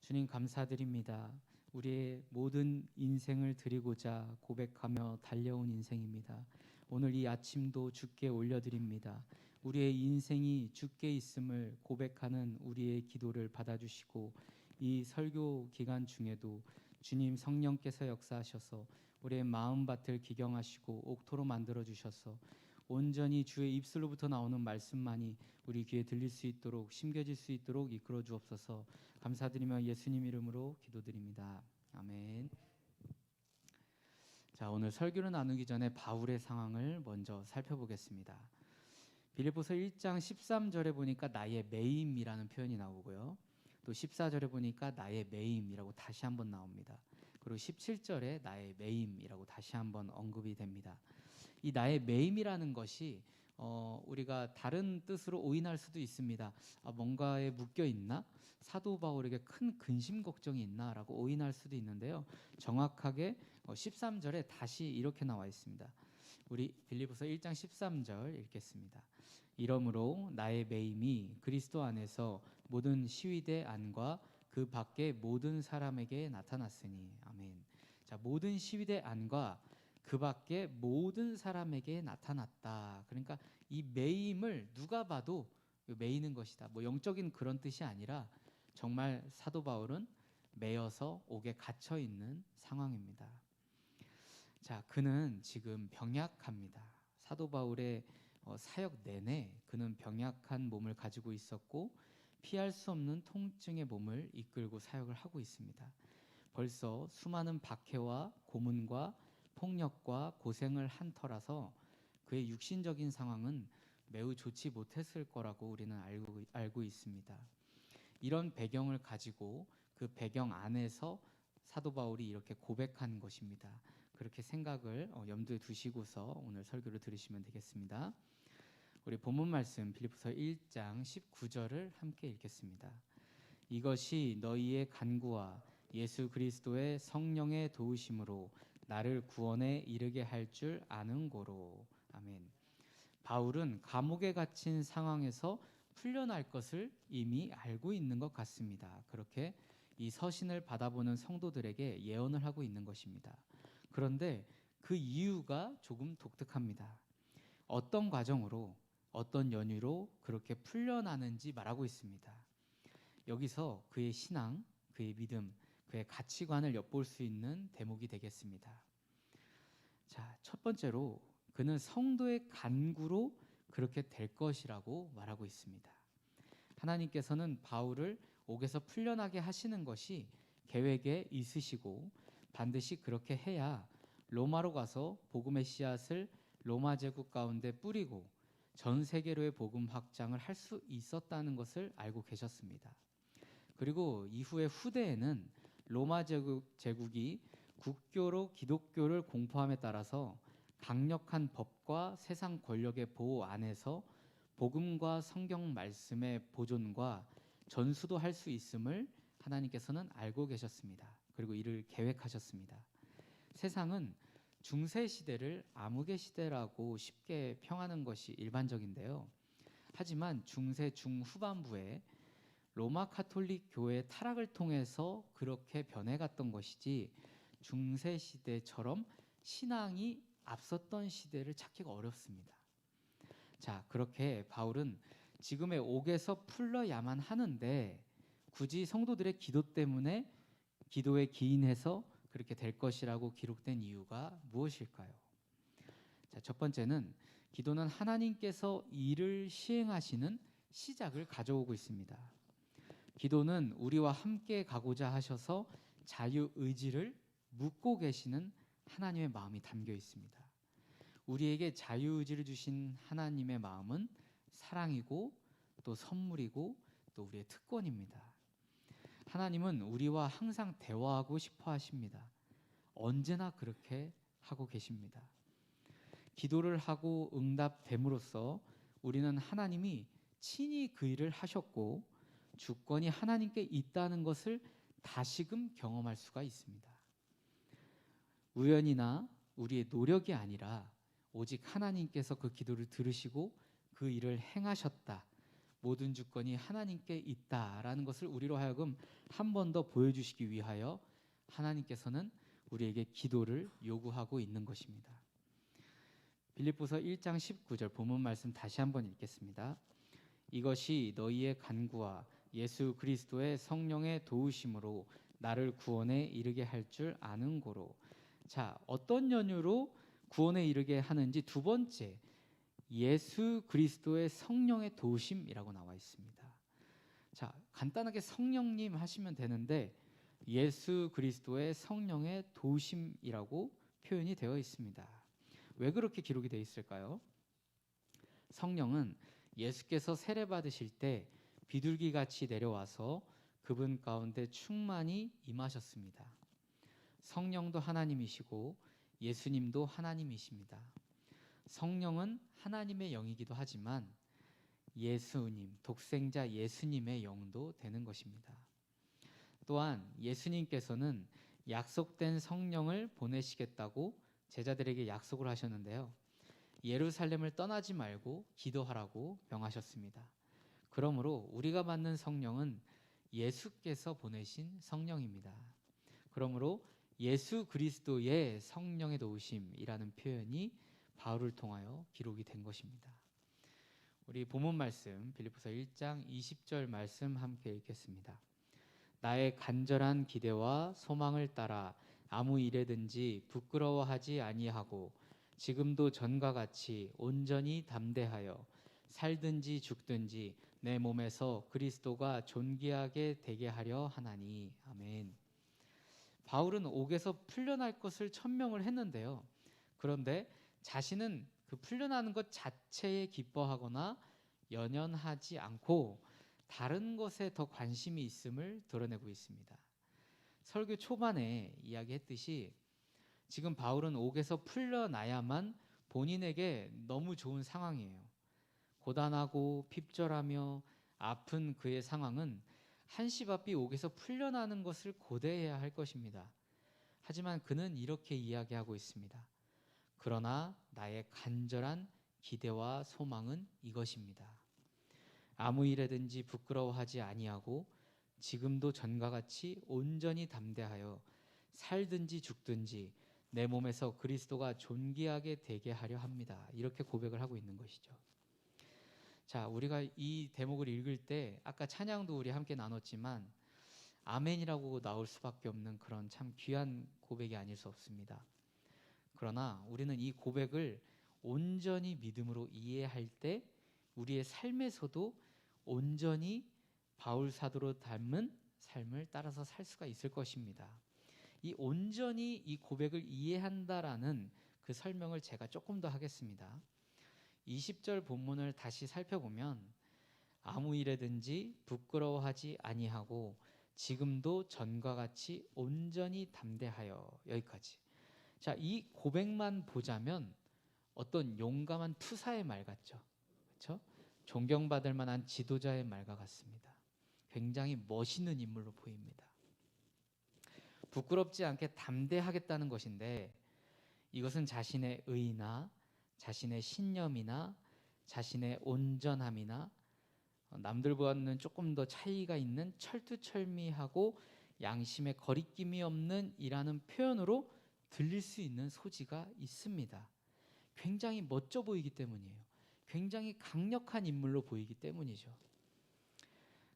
주님 감사드립니다. 우리의 모든 인생을 드리고자 고백하며 달려온 인생입니다. 오늘 이 아침도 주께 올려드립니다. 우리의 인생이 주께 있음을 고백하는 우리의 기도를 받아주시고, 이 설교 기간 중에도 주님 성령께서 역사하셔서 우리의 마음밭을 기경하시고 옥토로 만들어 주셔서 온전히 주의 입술로부터 나오는 말씀만이 우리 귀에 들릴 수 있도록, 심겨질 수 있도록 이끌어 주옵소서. 감사드리며 예수님 이름으로 기도드립니다. 아멘. 자, 오늘 설교를 나누기 전에 바울의 상황을 먼저 살펴보겠습니다. 빌립보서 1장 13절에 보니까 나의 매임이라는 표현이 나오고요, 또 14절에 보니까 나의 매임이라고 다시 한번 나옵니다. 그리고 17절에 나의 매임이라고 다시 한번 언급이 됩니다. 이 나의 매임이라는 것이 우리가 다른 뜻으로 오인할 수도 있습니다. 뭔가에 묶여 있나? 사도 바울에게 큰 근심 걱정이 있나라고 오인할 수도 있는데요. 정확하게 13절에 다시 이렇게 나와 있습니다. 우리 빌립보서 1장 13절 읽겠습니다. 이러므로 나의 매임이 그리스도 안에서 모든 시위대 안과 그 밖의 모든 사람에게 나타났으니. 아멘. 자, 모든 시위대 안과 그 밖에 모든 사람에게 나타났다. 그러니까 이 매임을 누가 봐도 매이는 것이다. 영적인 그런 뜻이 아니라 정말 사도 바울은 매여서 옥에 갇혀 있는 상황입니다. 자, 그는 지금 병약합니다. 사도 바울의 사역 내내 그는 병약한 몸을 가지고 있었고 피할 수 없는 통증의 몸을 이끌고 사역을 하고 있습니다. 벌써 수많은 박해와 고문과 폭력과 고생을 한 터라서 그의 육신적인 상황은 매우 좋지 못했을 거라고 우리는 알고 있습니다. 이런 배경을 가지고 그 배경 안에서 사도 바울이 이렇게 고백한 것입니다. 그렇게 생각을 염두에 두시고서 오늘 설교를 들으시면 되겠습니다. 우리 본문 말씀 빌립보서 1장 19절을 함께 읽겠습니다. 이것이 너희의 간구와 예수 그리스도의 성령의 도우심으로 나를 구원에 이르게 할 줄 아는 고로. 아멘. 바울은 감옥에 갇힌 상황에서 풀려날 것을 이미 알고 있는 것 같습니다. 그렇게 이 서신을 받아보는 성도들에게 예언을 하고 있는 것입니다. 그런데 그 이유가 조금 독특합니다. 어떤 과정으로, 어떤 연유로 그렇게 풀려나는지 말하고 있습니다. 여기서 그의 신앙, 그의 믿음, 그의 가치관을 엿볼 수 있는 대목이 되겠습니다. 자, 첫 번째로 그는 성도의 간구로 그렇게 될 것이라고 말하고 있습니다. 하나님께서는 바울을 옥에서 풀려나게 하시는 것이 계획에 있으시고 반드시 그렇게 해야 로마로 가서 복음의 씨앗을 로마 제국 가운데 뿌리고 전 세계로의 복음 확장을 할 수 있었다는 것을 알고 계셨습니다. 그리고 이후의 후대에는 로마 제국이 국교로 기독교를 공포함에 따라서 강력한 법과 세상 권력의 보호 안에서 복음과 성경 말씀의 보존과 전수도 할 수 있음을 하나님께서는 알고 계셨습니다. 그리고 이를 계획하셨습니다. 세상은 중세 시대를 암흑의 시대라고 쉽게 평하는 것이 일반적인데요. 하지만 중세 중후반부에 로마 카톨릭 교회의 타락을 통해서 그렇게 변해갔던 것이지 중세 시대처럼 신앙이 앞섰던 시대를 찾기가 어렵습니다. 자, 그렇게 바울은 지금의 옥에서 풀려야만 하는데 굳이 성도들의 기도 때문에 기도에 기인해서 그렇게 될 것이라고 기록된 이유가 무엇일까요? 자, 첫 번째는 기도는 하나님께서 일을 시행하시는 시작을 가져오고 있습니다. 기도는 우리와 함께 가고자 하셔서 자유의지를 묻고 계시는 하나님의 마음이 담겨 있습니다. 우리에게 자유의지를 주신 하나님의 마음은 사랑이고 또 선물이고 또 우리의 특권입니다. 하나님은 우리와 항상 대화하고 싶어 하십니다. 언제나 그렇게 하고 계십니다. 기도를 하고 응답됨으로써 우리는 하나님이 친히 그 일을 하셨고 주권이 하나님께 있다는 것을 다시금 경험할 수가 있습니다. 우연이나 우리의 노력이 아니라 오직 하나님께서 그 기도를 들으시고 그 일을 행하셨다. 모든 주권이 하나님께 있다라는 것을 우리로 하여금 한 번 더 보여주시기 위하여 하나님께서는 우리에게 기도를 요구하고 있는 것입니다. 빌립보서 1장 19절 본문 말씀 다시 한번 읽겠습니다. 이것이 너희의 간구와 예수 그리스도의 성령의 도우심으로 나를 구원에 이르게 할 줄 아는 고로. 자, 어떤 연유로 구원에 이르게 하는지 두 번째, 예수 그리스도의 성령의 도우심이라고 나와 있습니다. 자, 간단하게 성령님 하시면 되는데 예수 그리스도의 성령의 도우심이라고 표현이 되어 있습니다. 왜 그렇게 기록이 되어 있을까요? 성령은 예수께서 세례 받으실 때 비둘기같이 내려와서 그분 가운데 충만히 임하셨습니다. 성령도 하나님이시고 예수님도 하나님이십니다. 성령은 하나님의 영이기도 하지만 예수님, 독생자 예수님의 영도 되는 것입니다. 또한 예수님께서는 약속된 성령을 보내시겠다고 제자들에게 약속을 하셨는데요. 예루살렘을 떠나지 말고 기도하라고 명하셨습니다. 그러므로 우리가 받는 성령은 예수께서 보내신 성령입니다. 그러므로 예수 그리스도의 성령의 도우심이라는 표현이 바울을 통하여 기록이 된 것입니다. 우리 본문 말씀 빌립보서 1장 20절 말씀 함께 읽겠습니다. 나의 간절한 기대와 소망을 따라 아무 일에든지 부끄러워하지 아니하고 지금도 전과 같이 온전히 담대하여 살든지 죽든지 내 몸에서 그리스도가 존귀하게 되게 하려 하나니. 아멘. 바울은 옥에서 풀려날 것을 천명을 했는데요. 그런데 자신은 그 풀려나는 것 자체에 기뻐하거나 연연하지 않고 다른 것에 더 관심이 있음을 드러내고 있습니다. 설교 초반에 이야기했듯이 지금 바울은 옥에서 풀려나야만 본인에게 너무 좋은 상황이에요. 고단하고 핍절하며 아픈 그의 상황은 한시바삐 옥에서 풀려나는 것을 고대해야 할 것입니다. 하지만 그는 이렇게 이야기하고 있습니다. 그러나 나의 간절한 기대와 소망은 이것입니다. 아무 일에든지 부끄러워하지 아니하고 지금도 전과 같이 온전히 담대하여 살든지 죽든지 내 몸에서 그리스도가 존귀하게 되게 하려 합니다. 이렇게 고백을 하고 있는 것이죠. 자, 우리가 이 대목을 읽을 때 아까 찬양도 우리 함께 나눴지만 아멘이라고 나올 수밖에 없는 그런 참 귀한 고백이 아닐 수 없습니다. 그러나 우리는 이 고백을 온전히 믿음으로 이해할 때 우리의 삶에서도 온전히 바울 사도로 닮은 삶을 따라서 살 수가 있을 것입니다. 이 온전히 이 고백을 이해한다라는 그 설명을 제가 조금 더 하겠습니다. 20절 본문을 다시 살펴보면 아무 일에든지 부끄러워하지 아니하고 지금도 전과 같이 온전히 담대하여, 여기까지. 자, 이 고백만 보자면 어떤 용감한 투사의 말 같죠. 그렇죠? 존경받을 만한 지도자의 말과 같습니다. 굉장히 멋있는 인물로 보입니다. 부끄럽지 않게 담대하겠다는 것인데 이것은 자신의 의나 자신의 신념이나 자신의 온전함이나 남들보다는 조금 더 차이가 있는 철두철미하고 양심에 거리낌이 없는 이라는 표현으로 들릴 수 있는 소지가 있습니다. 굉장히 멋져 보이기 때문이에요. 굉장히 강력한 인물로 보이기 때문이죠.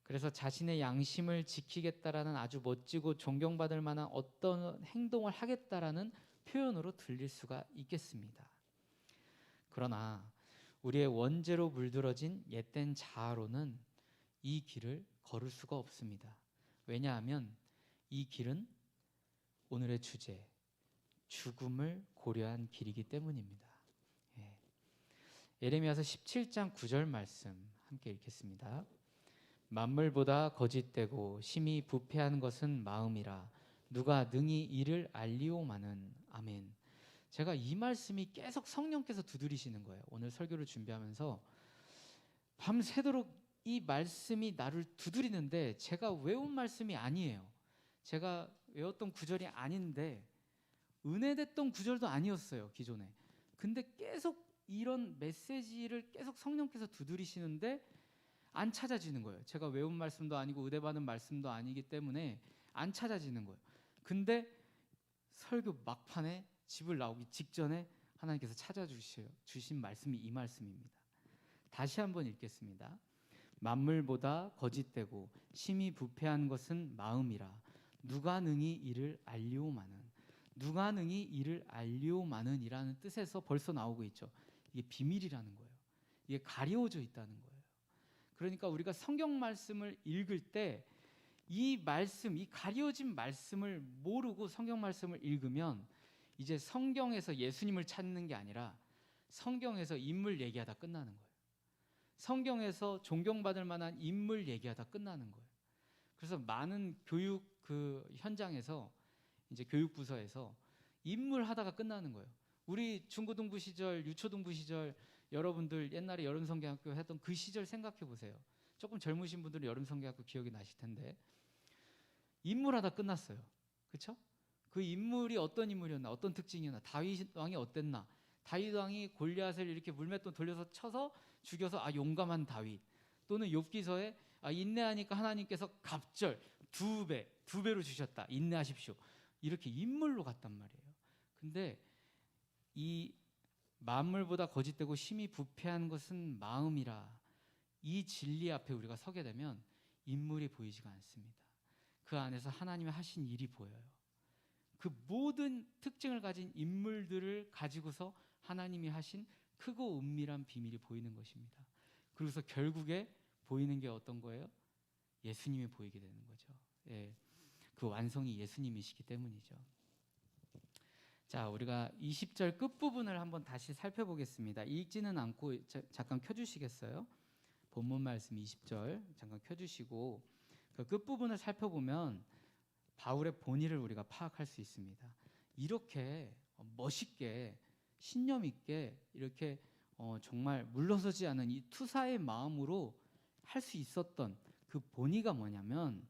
그래서 자신의 양심을 지키겠다라는 아주 멋지고 존경받을 만한 어떤 행동을 하겠다라는 표현으로 들릴 수가 있겠습니다. 그러나 우리의 원죄로 물들어진 옛된 자아로는 이 길을 걸을 수가 없습니다. 왜냐하면 이 길은 오늘의 주제, 죽음을 고려한 길이기 때문입니다. 예레미야서 17장 9절 말씀 함께 읽겠습니다. 만물보다 거짓되고 심히 부패한 것은 마음이라 누가 능히 이를 알리오마는. 아멘. 제가 이 말씀이 계속 성령께서 두드리시는 거예요. 오늘 설교를 준비하면서 밤새도록 이 말씀이 나를 두드리는데 제가 외운 말씀이 아니에요. 제가 외웠던 구절이 아닌데 은혜됐던 구절도 아니었어요, 기존에. 근데 계속 이런 메시지를 계속 성령께서 두드리시는데 안 찾아지는 거예요. 제가 외운 말씀도 아니고 의대 받은 말씀도 아니기 때문에 안 찾아지는 거예요. 근데 설교 막판에 집을 나오기 직전에 하나님께서 찾아주신 말씀이 이 말씀입니다. 다시 한번 읽겠습니다. 만물보다 거짓되고 심히 부패한 것은 마음이라 누가 능히 이를 알리오마는, 누가 능히 이를 알리오마는이라는 뜻에서 벌써 나오고 있죠. 이게 비밀이라는 거예요. 이게 가려져 있다는 거예요. 그러니까 우리가 성경 말씀을 읽을 때 이 말씀, 이 가려진 말씀을 모르고 성경 말씀을 읽으면 이제 성경에서 예수님을 찾는 게 아니라 성경에서 인물 얘기하다 끝나는 거예요. 성경에서 존경받을 만한 인물 얘기하다 끝나는 거예요. 그래서 많은 교육 현장에서 이제 교육부서에서 인물 하다가 끝나는 거예요. 우리 중고등부 시절, 유초등부 시절 여러분들 옛날에 여름성경학교 했던 그 시절 생각해 보세요. 조금 젊으신 분들은 여름성경학교 기억이 나실 텐데 인물 하다 끝났어요. 그렇죠? 그 인물이 어떤 인물이었나, 어떤 특징이었나, 다윗 왕이 어땠나, 다윗 왕이 골리앗을 이렇게 물맷돈 돌려서 쳐서 죽여서 용감한 다윗, 또는 욥기서에 인내하니까 하나님께서 갑절 두 배로 주셨다, 인내하십시오, 이렇게 인물로 갔단 말이에요. 근데 이 만물보다 거짓되고 심히 부패한 것은 마음이라, 이 진리 앞에 우리가 서게 되면 인물이 보이지가 않습니다. 그 안에서 하나님이 하신 일이 보여요. 그 모든 특징을 가진 인물들을 가지고서 하나님이 하신 크고 은밀한 비밀이 보이는 것입니다. 그래서 결국에 보이는 게 어떤 거예요? 예수님이 보이게 되는 거죠. 예, 그 완성이 예수님이시기 때문이죠. 자, 우리가 20절 끝부분을 한번 다시 살펴보겠습니다. 읽지는 않고 잠깐 켜주시겠어요? 본문 말씀 20절 잠깐 켜주시고 그 끝부분을 살펴보면 바울의 본의를 우리가 파악할 수 있습니다. 이렇게 멋있게 신념 있게 이렇게 정말 물러서지 않은 이 투사의 마음으로 할 수 있었던 그 본의가 뭐냐면,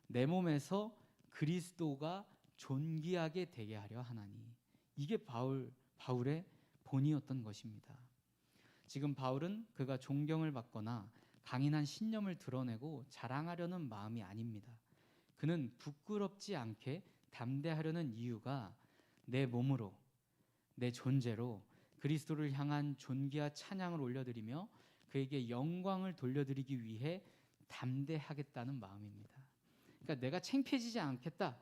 내 몸에서 그리스도가 존귀하게 되게 하려 하나니, 이게 바울의 본의였던 것입니다. 지금 바울은 그가 존경을 받거나 강인한 신념을 드러내고 자랑하려는 마음이 아닙니다. 그는 부끄럽지 않게 담대하려는 이유가 내 몸으로, 내 존재로 그리스도를 향한 존귀와 찬양을 올려드리며 그에게 영광을 돌려드리기 위해 담대하겠다는 마음입니다. 그러니까 내가 창피해지지 않겠다,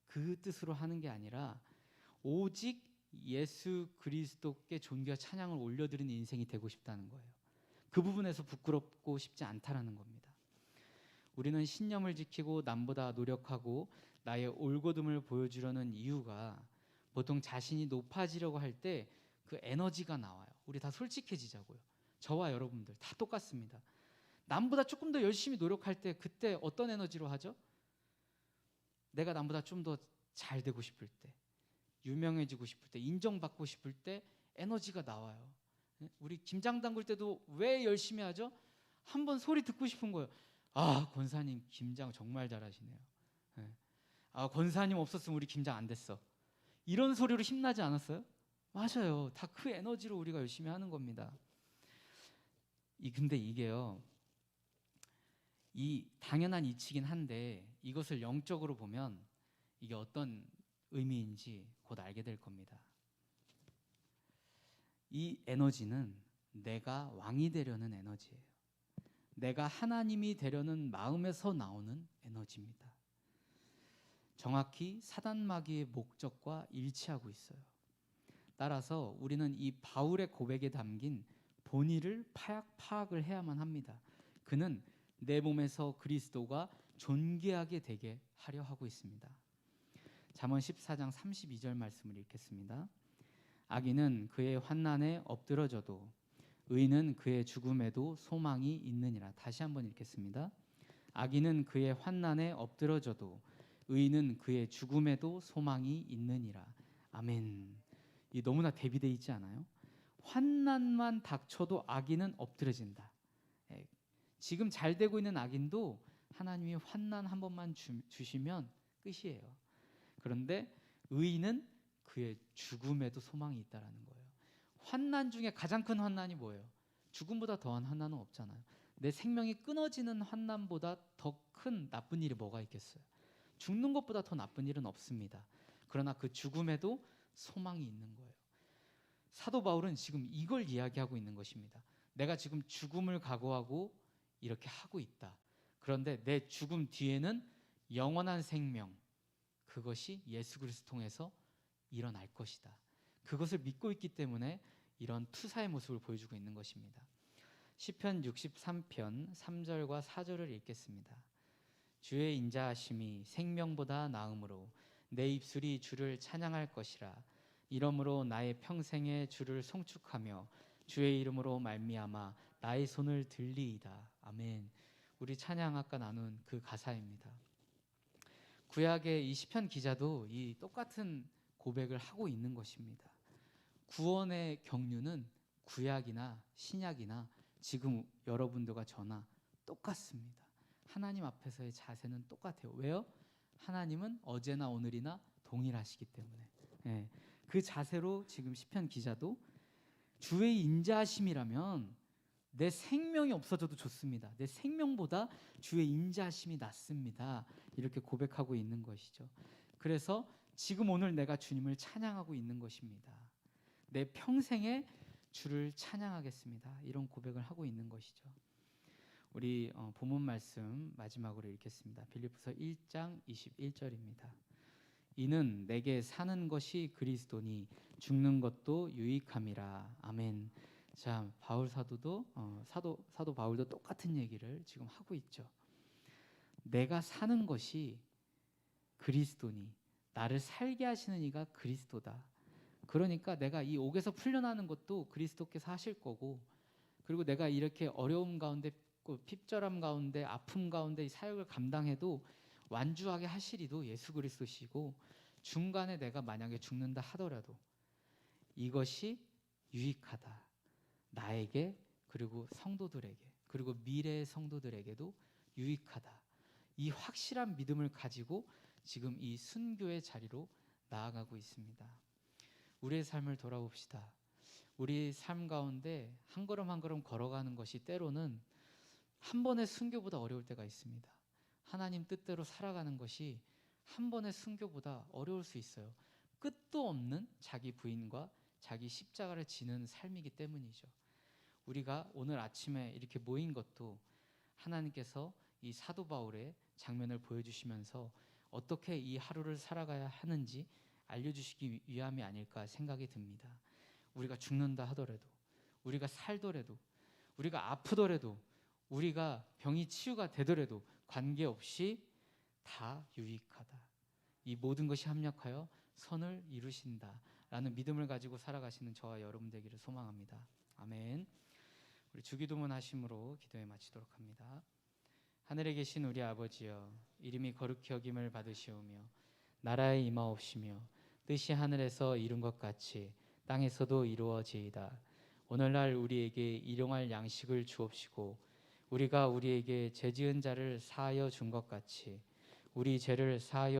그 뜻으로 하는 게 아니라 오직 예수 그리스도께 존귀와 찬양을 올려드리는 인생이 되고 싶다는 거예요. 그 부분에서 부끄럽고 싶지 않다라는 겁니다. 우리는 신념을 지키고 남보다 노력하고 나의 올곧음을 보여주려는 이유가 보통 자신이 높아지려고 할 때 그 에너지가 나와요. 우리 다 솔직해지자고요. 저와 여러분들 다 똑같습니다. 남보다 조금 더 열심히 노력할 때 그때 어떤 에너지로 하죠? 내가 남보다 좀 더 잘 되고 싶을 때, 유명해지고 싶을 때, 인정받고 싶을 때 에너지가 나와요. 우리 김장 담글 때도 왜 열심히 하죠? 한번 소리 듣고 싶은 거예요. 권사님 김장 정말 잘하시네요. 권사님 없었으면 우리 김장 안 됐어. 이런 소리로 힘나지 않았어요? 맞아요. 다 그 에너지로 우리가 열심히 하는 겁니다. 근데 이게요, 이 당연한 이치긴 한데 이것을 영적으로 보면 이게 어떤 의미인지 곧 알게 될 겁니다. 이 에너지는 내가 왕이 되려는 에너지예요. 내가 하나님이 되려는 마음에서 나오는 에너지입니다. 정확히 사단마귀의 목적과 일치하고 있어요. 따라서 우리는 이 바울의 고백에 담긴 본의를 파악을 해야만 합니다. 그는 내 몸에서 그리스도가 존귀하게 되게 하려 하고 있습니다. 잠언 14장 32절 말씀을 읽겠습니다. 악인은 그의 환난에 엎드러져도 의인은 그의 죽음에도 소망이 있느니라. 다시 한번 읽겠습니다. 악인은 그의 환난에 엎드러져도 의인은 그의 죽음에도 소망이 있느니라. 아멘. 이 너무나 대비되어 있지 않아요? 환난만 닥쳐도 악인은 엎드러진다. 지금 잘 되고 있는 악인도 하나님이 환난 한 번만 주시면 끝이에요. 그런데 의인은 그의 죽음에도 소망이 있다라는 거예요. 환난 중에 가장 큰 환난이 뭐예요? 죽음보다 더한 환난은 없잖아요. 내 생명이 끊어지는 환난보다 더 큰 나쁜 일이 뭐가 있겠어요? 죽는 것보다 더 나쁜 일은 없습니다. 그러나 그 죽음에도 소망이 있는 거예요. 사도 바울은 지금 이걸 이야기하고 있는 것입니다. 내가 지금 죽음을 각오하고 이렇게 하고 있다. 그런데 내 죽음 뒤에는 영원한 생명, 그것이 예수 그리스도 통해서 일어날 것이다. 그것을 믿고 있기 때문에 이런 투사의 모습을 보여주고 있는 것입니다. 시편 63편 3절과 4절을 읽겠습니다. 주의 인자하심이 생명보다 나음으로 내 입술이 주를 찬양할 것이라. 이러므로 나의 평생에 주를 송축하며 주의 이름으로 말미암아 나의 손을 들리이다. 아멘. 우리 찬양 아까 나눈 그 가사입니다. 구약의 이 시편 기자도 이 똑같은 고백을 하고 있는 것입니다. 구원의 경륜은 구약이나 신약이나 지금 여러분들과 저나 똑같습니다. 하나님 앞에서의 자세는 똑같아요. 왜요? 하나님은 어제나 오늘이나 동일하시기 때문에. 예, 그 자세로 지금 시편 기자도 주의 인자하심이라면 내 생명이 없어져도 좋습니다. 내 생명보다 주의 인자하심이 낫습니다. 이렇게 고백하고 있는 것이죠. 그래서 지금 오늘 내가 주님을 찬양하고 있는 것입니다. 내 평생에 주를 찬양하겠습니다. 이런 고백을 하고 있는 것이죠. 우리 본문 말씀 마지막으로 읽겠습니다. 빌립보서 1장 21절입니다. 이는 내게 사는 것이 그리스도니 죽는 것도 유익함이라. 아멘. 자, 바울 사도도 사도 바울도 똑같은 얘기를 지금 하고 있죠. 내가 사는 것이 그리스도니, 나를 살게 하시는 이가 그리스도다. 그러니까 내가 이 옥에서 풀려나는 것도 그리스도께서 하실 거고, 그리고 내가 이렇게 어려움 가운데, 핍절함 가운데, 아픔 가운데 이 사역을 감당해도 완주하게 하실 이도 예수 그리스도시고, 중간에 내가 만약에 죽는다 하더라도 이것이 유익하다. 나에게, 그리고 성도들에게, 그리고 미래의 성도들에게도 유익하다. 이 확실한 믿음을 가지고 지금 이 순교의 자리로 나아가고 있습니다. 우리의 삶을 돌아봅시다. 우리 삶 가운데 한 걸음 한 걸음 걸어가는 것이 때로는 한 번의 순교보다 어려울 때가 있습니다. 하나님 뜻대로 살아가는 것이 한 번의 순교보다 어려울 수 있어요. 끝도 없는 자기 부인과 자기 십자가를 지는 삶이기 때문이죠. 우리가 오늘 아침에 이렇게 모인 것도 하나님께서 이 사도 바울의 장면을 보여주시면서 어떻게 이 하루를 살아가야 하는지 알려주시기 위함이 아닐까 생각이 듭니다. 우리가 죽는다 하더라도, 우리가 살더라도, 우리가 아프더라도, 우리가 병이 치유가 되더라도 관계없이 다 유익하다. 이 모든 것이 합력하여 선을 이루신다라는 믿음을 가지고 살아가시는 저와 여러분 되기를 소망합니다. 아멘. 우리 주기도문 하심으로 기도에 마치도록 합니다. 하늘에 계신 우리 아버지여, 이름이 거룩히 여김을 받으시오며 나라에 임하옵시며 뜻이 하늘에서 이룬 것 같이 땅에서도 이루어지이다. 오늘날 우리에게 일용할 양식을 주옵시고 우리가 우리에게 죄지은 자를 사하여 준 것 같이 우리 죄를 사하여